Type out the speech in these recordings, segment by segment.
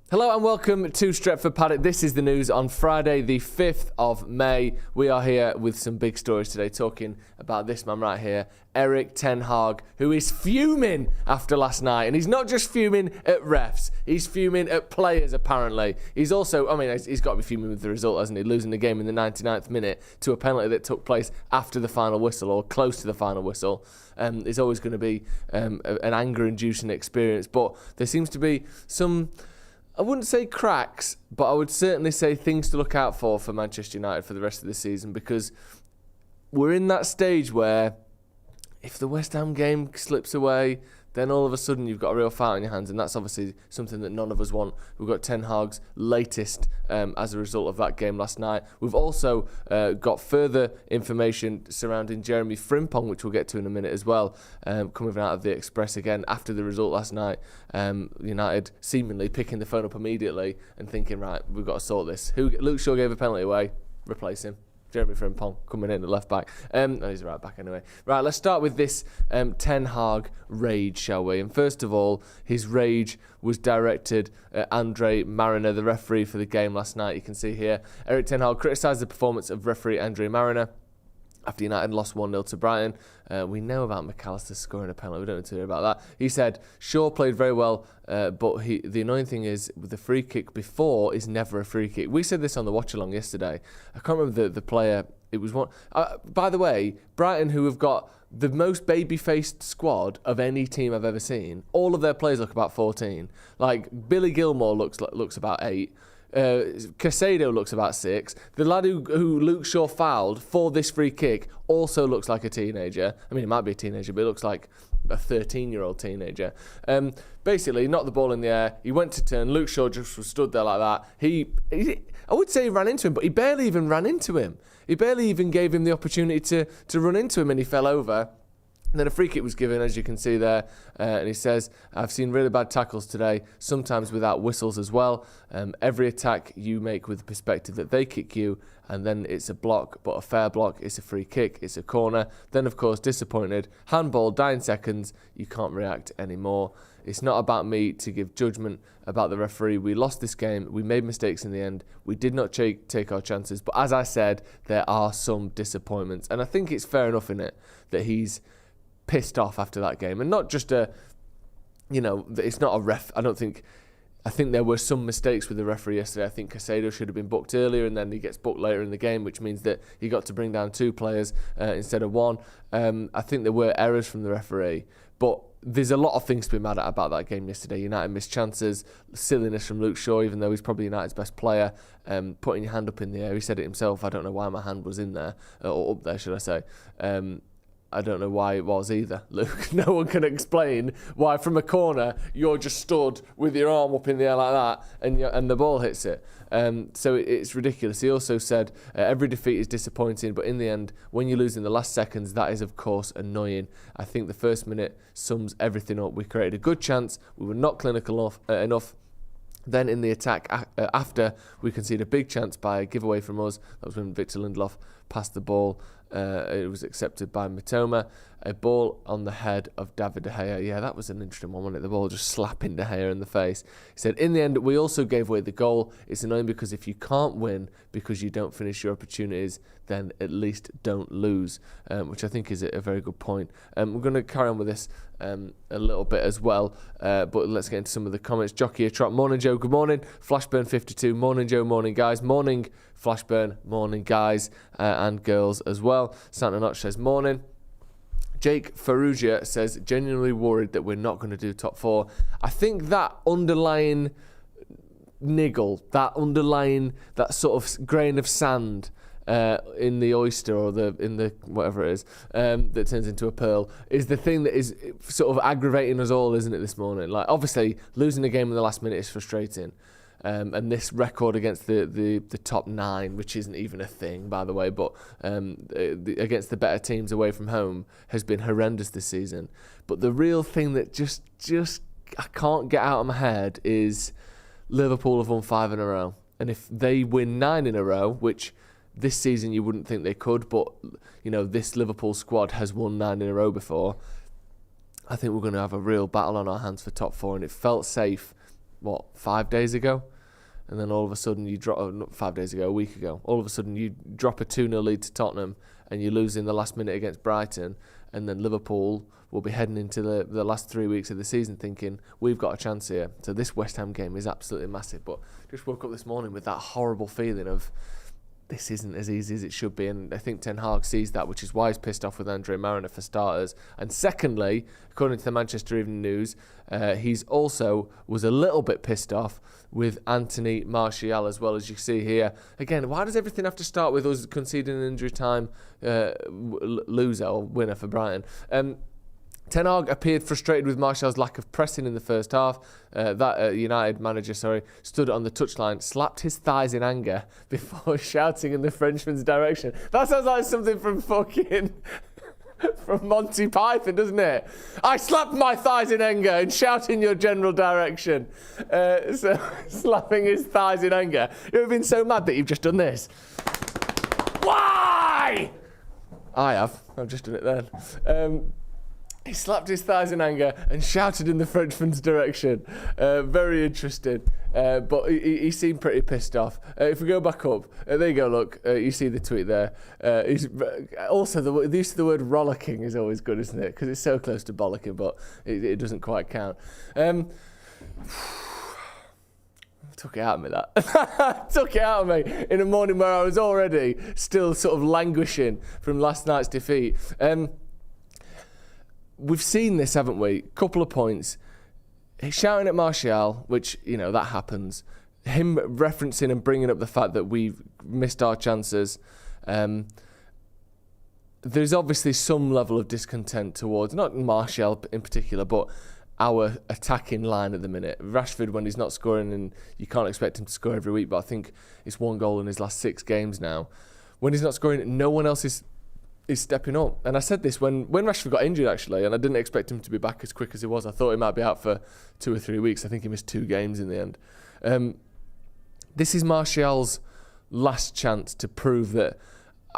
Hello and welcome to Stretford Paddock. This is the news on Friday, the 5th of May. We are here with some big stories today, talking about this man right here, Erik ten Hag, who is fuming after last night. And he's not just fuming at refs, he's fuming at players, apparently. He's also, he's got to be fuming with the result, hasn't he? Losing the game in the 99th minute to a penalty that took place after the final whistle, or close to the final whistle. It's always going to be an anger-inducing experience. But there seems to be some, I wouldn't say cracks, but I would certainly say things to look out for Manchester United for the rest of the season, because we're in that stage where if the West Ham game slips away, then all of a sudden you've got a real fight on your hands, and that's obviously something that none of us want. We've got Ten Hag's latest as a result of that game last night. We've also got further information surrounding Jeremy Frimpong, which we'll get to in a minute as well, coming out of the Express again after the result last night. United seemingly picking the phone up immediately and thinking, right, we've got to sort this. Luke Shaw gave a penalty away, replace him. Jeremy Frimpong coming in at left back. No, he's a right back anyway. Right, let's start with this Ten Hag rage, shall we? And first of all, his rage was directed at Andre Mariner, the referee for the game last night. You can see here, Erik ten Hag criticised the performance of referee Andre Mariner after United lost 1-0 to Brighton. We know about McAllister scoring a penalty. We don't need to hear about that. He said, Shaw played very well, but the annoying thing is, with the free kick before is never a free kick. We said this on the watch-along yesterday. I can't remember the player. It was one. By the way, Brighton, who have got the most baby-faced squad of any team I've ever seen, all of their players look about 14. Like, Billy Gilmore looks about 8. Caicedo looks about 6. The lad who Luke Shaw fouled for this free kick also looks like a teenager. I mean, he might be a teenager, but he looks like a 13-year-old teenager. Basically, he knocked the ball in the air. He went to turn. Luke Shaw just stood there like that. I would say he ran into him, but he barely even ran into him. He barely even gave him the opportunity to run into him, and he fell over. And then a free kick was given, as you can see there, and he says, I've seen really bad tackles today, sometimes without whistles as well. Every attack you make with the perspective that they kick you, and then it's a block, but a fair block, it's a free kick, it's a corner. Then, of course, disappointed. Handball, dying seconds, you can't react anymore. It's not about me to give judgment about the referee. We lost this game. We made mistakes in the end. We did not take our chances. But as I said, there are some disappointments. And I think it's fair enough in it that he's pissed off after that game, and not just it's not a ref. I think there were some mistakes with the referee yesterday. I think Caicedo should have been booked earlier, and then he gets booked later in the game, which means that he got to bring down 2 players instead of 1. I think there were errors from the referee, but there's a lot of things to be mad at about that game yesterday. United missed chances, silliness from Luke Shaw, even though he's probably United's best player, putting your hand up in the air. He said it himself, I don't know why my hand was in there, or up there, should I say. I don't know why it was either, Luke. No one can explain why from a corner you're just stood with your arm up in the air like that and the ball hits it. So it's ridiculous. He also said every defeat is disappointing, but in the end, when you lose in the last seconds, that is of course annoying. I think the first minute sums everything up. We created a good chance. We were not clinical enough. Then in the attack after, we conceded a big chance by a giveaway from us. That was when Victor Lindelof passed the ball. It was accepted by Mitoma. A ball on the head of David De Gea. Yeah, that was an interesting one, wasn't it? The ball just slapping De Gea in the face. He said, in the end, we also gave away the goal. It's annoying because if you can't win because you don't finish your opportunities, then at least don't lose, which I think is a very good point. We're going to carry on with this a little bit as well, but let's get into some of the comments. Jockey a Trot, morning Joe, good morning. Flashburn52, morning Joe, morning guys. Morning Flashburn, morning guys and girls as well. Santa Notch says morning. Jake Ferrugia says, genuinely worried that we're not going to do top 4. I think that underlying niggle, that sort of grain of sand in the oyster or in the whatever it is that turns into a pearl is the thing that is sort of aggravating us all, isn't it, this morning? Like, obviously, losing a game in the last minute is frustrating. And this record against the top 9, which isn't even a thing, by the way, but against the better teams away from home has been horrendous this season. But the real thing that just I can't get out of my head is Liverpool have won 5 in a row. And if they win 9 in a row, which this season you wouldn't think they could, but this Liverpool squad has won 9 in a row before, I think we're going to have a real battle on our hands for top 4, and it felt safe 5 days ago? And then all of a sudden you drop, not 5 days ago, a week ago, all of a sudden you drop a 2-0 lead to Tottenham and you lose in the last minute against Brighton, and then Liverpool will be heading into the last 3 weeks of the season thinking, we've got a chance here. So this West Ham game is absolutely massive. But just woke up this morning with that horrible feeling of, this isn't as easy as it should be, and I think Ten Hag sees that, which is why he's pissed off with Andre Mariner for starters. And secondly, according to the Manchester Evening News, he's also was a little bit pissed off with Anthony Martial as well, as you see here. Again, why does everything have to start with us conceding an injury time loser or winner for Brighton? Ten Hag appeared frustrated with Martial's lack of pressing in the first half. United manager, stood on the touchline, slapped his thighs in anger before shouting in the Frenchman's direction. That sounds like something from fucking from Monty Python, doesn't it? I slapped my thighs in anger and shout in your general direction. So slapping his thighs in anger. You've been so mad that you've just done this. Why? I have. I've just done it then. He slapped his thighs in anger and shouted in the Frenchman's direction. Very interesting. But he seemed pretty pissed off. If we go back up, there you go, look. You see the tweet there. Also, the use of the word rollicking is always good, isn't it? Because it's so close to bollocking, but it doesn't quite count. Took it out of me, that. Took it out of me in a morning where I was already still sort of languishing from last night's defeat. We've seen this, haven't we? Couple of points. He's shouting at Martial, which, that happens. Him referencing and bringing up the fact that we've missed our chances. There's obviously some level of discontent towards, not Martial in particular, but our attacking line at the minute. Rashford, when he's not scoring, and you can't expect him to score every week, but I think it's 1 goal in his last 6 games now. When he's not scoring, no one else is stepping up. And I said this when Rashford got injured, actually, and I didn't expect him to be back as quick as he was. I thought he might be out for 2 or 3 weeks. I think he missed 2 games in the end. This is Martial's last chance to prove that,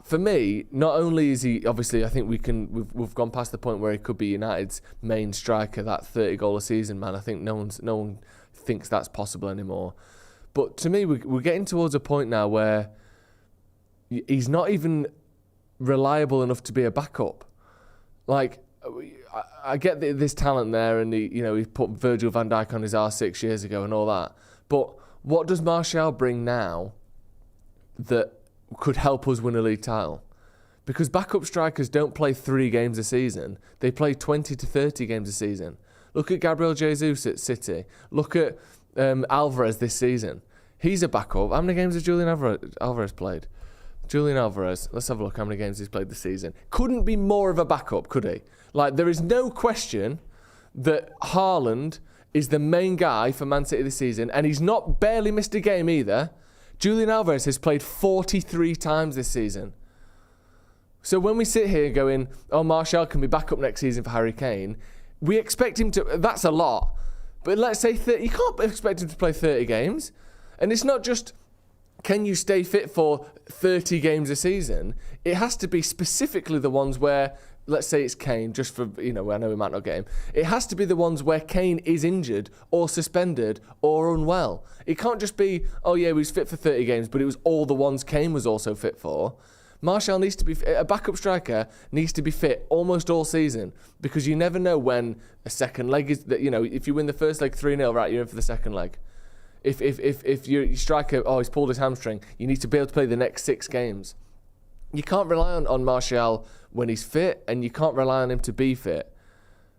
for me, not only is he, obviously, I think we've gone past the point where he could be United's main striker, that 30 goal a season man. I think no one thinks that's possible anymore. But to me, we're getting towards a point now where he's not even reliable enough to be a backup. Like, I get this talent there, and he put Virgil van Dijk on his arse 6 years ago and all that. But what does Martial bring now that could help us win a league title? Because backup strikers don't play 3 games a season. They play 20 to 30 games a season. Look at Gabriel Jesus at City. Look at Alvarez this season. He's a backup. How many games has Julian Alvarez played? Julian Alvarez, let's have a look how many games he's played this season. Couldn't be more of a backup, could he? Like, there is no question that Haaland is the main guy for Man City this season, and he's not barely missed a game either. Julian Alvarez has played 43 times this season. So when we sit here going, Martial can be back up next season for Harry Kane, we expect him to, that's a lot. But let's say you can't expect him to play 30 games. And it's not just, can you stay fit for 30 games a season? It has to be specifically the ones where, let's say it's Kane, just for, I know we might not get him. It has to be the ones where Kane is injured or suspended or unwell. It can't just be, he was fit for 30 games, but it was all the ones Kane was also fit for. Martial needs to be, a backup striker needs to be fit almost all season, because you never know when a second leg is, if you win the first leg 3-0, right, you're in for the second leg. If your striker, he's pulled his hamstring, you need to be able to play the next 6 games. You can't rely on Martial when he's fit, and you can't rely on him to be fit.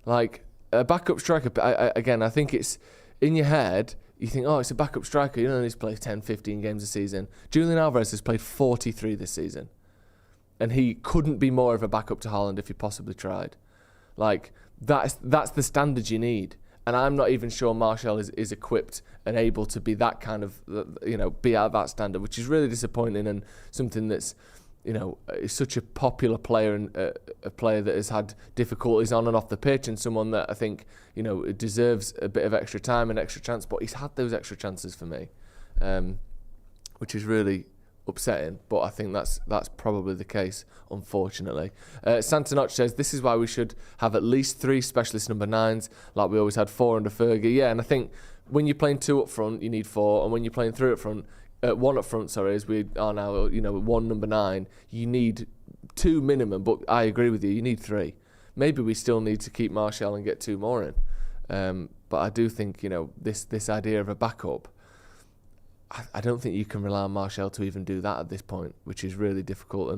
Like, a backup striker, I think it's in your head, you think, it's a backup striker, he only plays 10, 15 games a season. Julian Alvarez has played 43 this season, and he couldn't be more of a backup to Haaland if he possibly tried. Like, that's the standard you need. And I'm not even sure Martial is equipped and able to be that kind of, be at that standard, which is really disappointing, and something that's, is such a popular player, and a player that has had difficulties on and off the pitch, and someone that I think, deserves a bit of extra time and extra chance. But he's had those extra chances for me, which is really upsetting, but I think that's probably the case, unfortunately. Santanoch says, this is why we should have at least 3 specialist number 9s, like we always had 4 under Fergie. Yeah, and I think when you're playing 2 up front, you need 4, and when you're playing 3 up front, 1 up front, sorry, as we are now, 1 number 9, you need 2 minimum, but I agree with you need 3. Maybe we still need to keep Martial and get 2 more in. But I do think, this idea of a backup, I don't think you can rely on Martial to even do that at this point, which is really difficult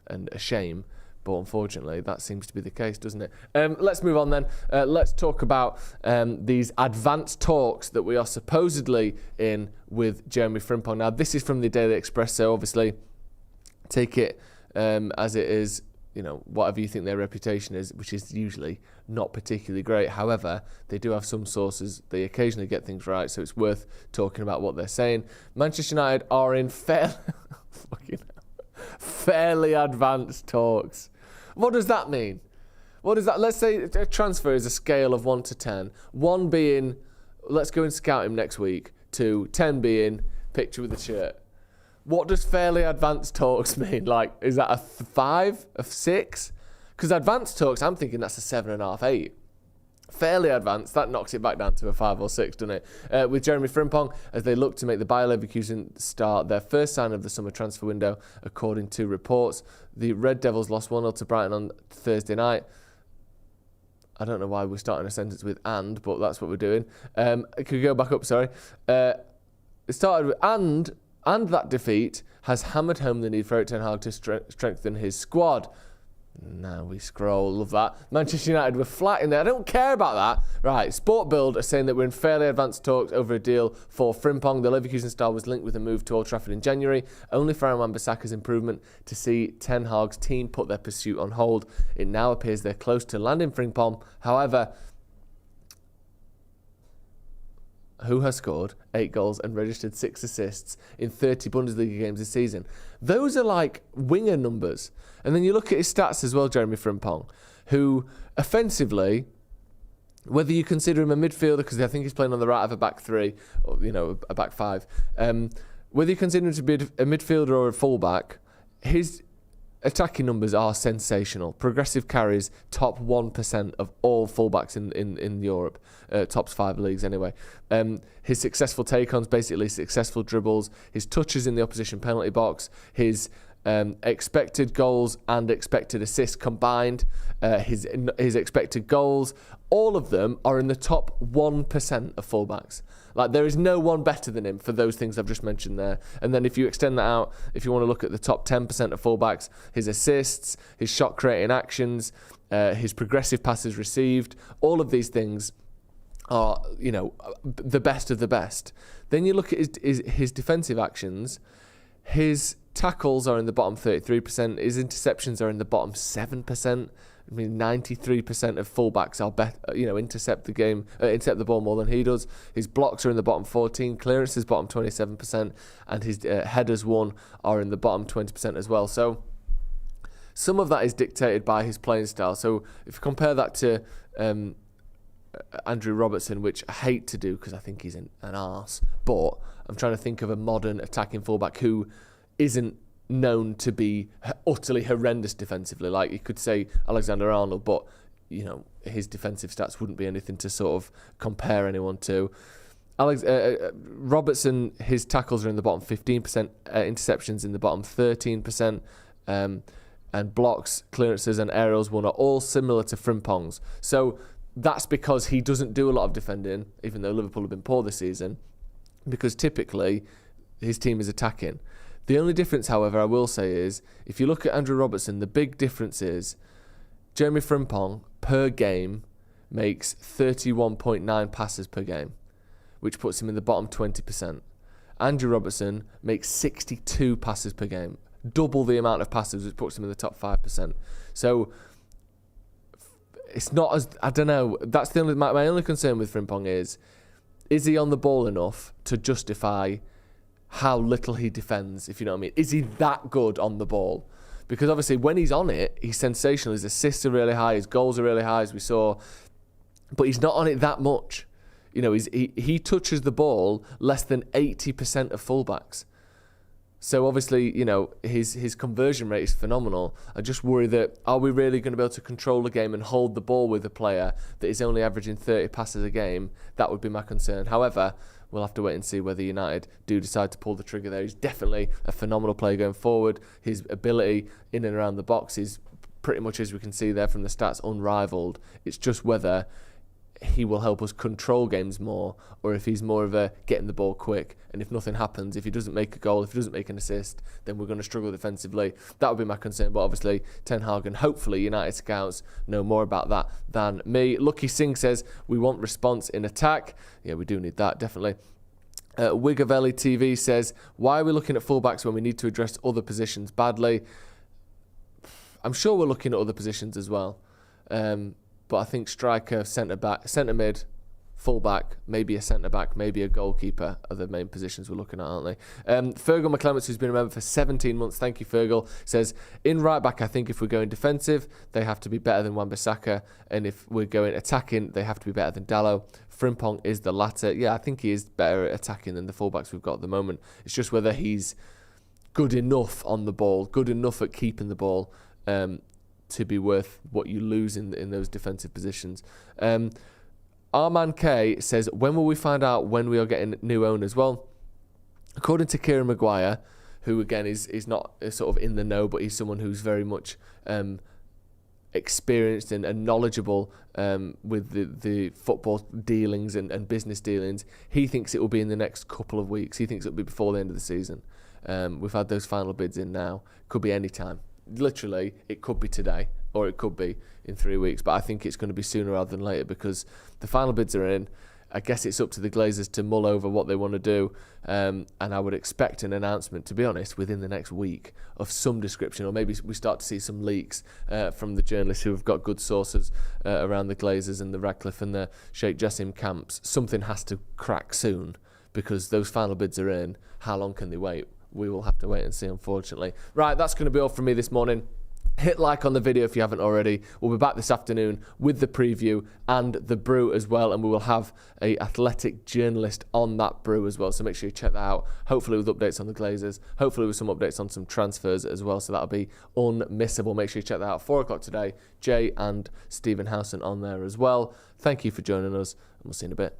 and a shame. But unfortunately, that seems to be the case, doesn't it? Let's move on then. Let's talk about these advanced talks that we are supposedly in with Jeremy Frimpong. Now, this is from the Daily Express, so obviously take it as it is, whatever you think their reputation is, which is usually not particularly great. However, they do have some sources. They occasionally get things right, so it's worth talking about what they're saying. Manchester United are in fairly advanced talks. What does that mean? Let's say a transfer is a scale of 1 to 10. 1 being, let's go and scout him next week, to 10 being, picture with a shirt. What does fairly advanced talks mean? Like, is that a 5, a 6? Because advanced talks, I'm thinking that's a 7.5, 8. Fairly advanced, that knocks it back down to a 5 or 6, doesn't it? With Jeremy Frimpong, as they look to make the Bayer Leverkusen start their first sign of the summer transfer window, according to reports. The Red Devils lost 1-0 to Brighton on Thursday night. I don't know why we're starting a sentence with "and," but that's what we're doing. Could we go back up, sorry? It started with "and that defeat has hammered home the need for Erik ten Hag to strengthen his squad." Now we scroll, love that. Manchester United were flat in there. I don't care about that. Right, Sport Bild are saying that we're in fairly advanced talks over a deal for Frimpong. The Leverkusen star was linked with a move to Old Trafford in January, only for Aaron Wan-Bissaka's improvement to see Ten Hag's team put their pursuit on hold. It now appears they're close to landing Frimpong. However, who has scored 8 goals and registered 6 assists in 30 Bundesliga games this season. Those are like winger numbers. And then you look at his stats as well, Jeremy Frimpong, who offensively, whether you consider him a midfielder, because I think he's playing on the right of a back 3, or a back 5, whether you consider him to be a midfielder or a fullback, his attacking numbers are sensational. Progressive carries, top 1% of all fullbacks in Europe, top 5 leagues anyway. His successful take-ons, basically successful dribbles, his touches in the opposition penalty box, his expected goals and expected assists combined, his expected goals, all of them are in the top 1% of fullbacks. Like, there is no one better than him for those things I've just mentioned there. And then if you extend that out, if you want to look at the top 10% of fullbacks, his assists, his shot creating actions, his progressive passes received, all of these things are, the best of the best. Then you look at his defensive actions. His tackles are in the bottom 33%. His interceptions are in the bottom 7%. I mean, 93% of fullbacks are intercept the ball more than he does. His blocks are in the bottom 14, clearances bottom 27%, and his headers won are in the bottom 20% as well. So some of that is dictated by his playing style. So if you compare that to Andrew Robertson, which I hate to do because I think he's an arse, but I'm trying to think of a modern attacking fullback who isn't known to be utterly horrendous defensively. Like, you could say Alexander-Arnold, but his defensive stats wouldn't be anything to sort of compare anyone to. Robertson, his tackles are in the bottom 15%, interceptions in the bottom 13%, and blocks, clearances and aerials won are all similar to Frimpong's. So that's because he doesn't do a lot of defending, even though Liverpool have been poor this season, because typically his team is attacking. The only difference, however, I will say is, if you look at Andrew Robertson, the big difference is Jeremy Frimpong per game makes 31.9 passes per game, which puts him in the bottom 20%. Andrew Robertson makes 62 passes per game, double the amount of passes, which puts him in the top 5%. So it's not as, I don't know, that's the only, my only concern with Frimpong is he on the ball enough to justify how little he defends, if you know what I mean? Is he that good on the ball? Because obviously when he's on it, he's sensational. His assists are really high, his goals are really high, as we saw, but he's not on it that much. He touches the ball less than 80% of fullbacks. So obviously, his conversion rate is phenomenal. I just worry that, are we really going to be able to control the game and hold the ball with a player that is only averaging 30 passes a game? That would be my concern. However, we'll have to wait and see whether United do decide to pull the trigger there. He's definitely a phenomenal player going forward. His ability in and around the box is pretty much, as we can see there from the stats, unrivaled. It's just whether he will help us control games more, or if he's more of a getting the ball quick, and if nothing happens, if he doesn't make a goal, if he doesn't make an assist, then we're going to struggle defensively. That would be my concern, but obviously Ten Hag and hopefully United scouts know more about that than me. Lucky Singh says, we want response in attack. Yeah, we do need that, definitely. Wigavelli TV says, why are we looking at fullbacks when we need to address other positions badly? I'm sure we're looking at other positions as well. But I think striker, centre-back, centre-mid, full-back, maybe a centre-back, maybe a goalkeeper are the main positions we're looking at, aren't they? Fergal McClements, who's been a member for 17 months, thank you, Fergal, says, in right-back, I think if we're going defensive, they have to be better than Wan-Bissaka, and if we're going attacking, they have to be better than Dalot. Frimpong is the latter. Yeah, I think he is better at attacking than the full-backs we've got at the moment. It's just whether he's good enough on the ball, good enough at keeping the ball, to be worth what you lose in those defensive positions. Arman K says, when will we find out when we are getting new owners? Well, according to Kieran Maguire, who again is not sort of in the know, but he's someone who's very much experienced and knowledgeable with the football dealings and business dealings. He thinks it will be in the next couple of weeks. He thinks it will be before the end of the season. We've had those final bids in now. Could be any time. Literally, it could be today or it could be in 3 weeks, but I think it's going to be sooner rather than later because the final bids are in. I guess it's up to the Glazers to mull over what they want to do, and I would expect an announcement, to be honest, within the next week of some description, or maybe we start to see some leaks from the journalists who have got good sources around the Glazers and the Radcliffe and the Sheikh Jassim camps. Something has to crack soon because those final bids are in. How long can they wait? We will have to wait and see, unfortunately. Right, that's going to be all from me this morning. Hit like on the video if you haven't already. We'll be back this afternoon with the preview and the brew as well, and we will have an athletic journalist on that brew as well, so make sure you check that out. Hopefully with updates on the Glazers, hopefully with some updates on some transfers as well, so that'll be unmissable. Make sure you check that out. 4 o'clock today, Jay and Stephen Howson on there as well. Thank you for joining us, and we'll see you in a bit.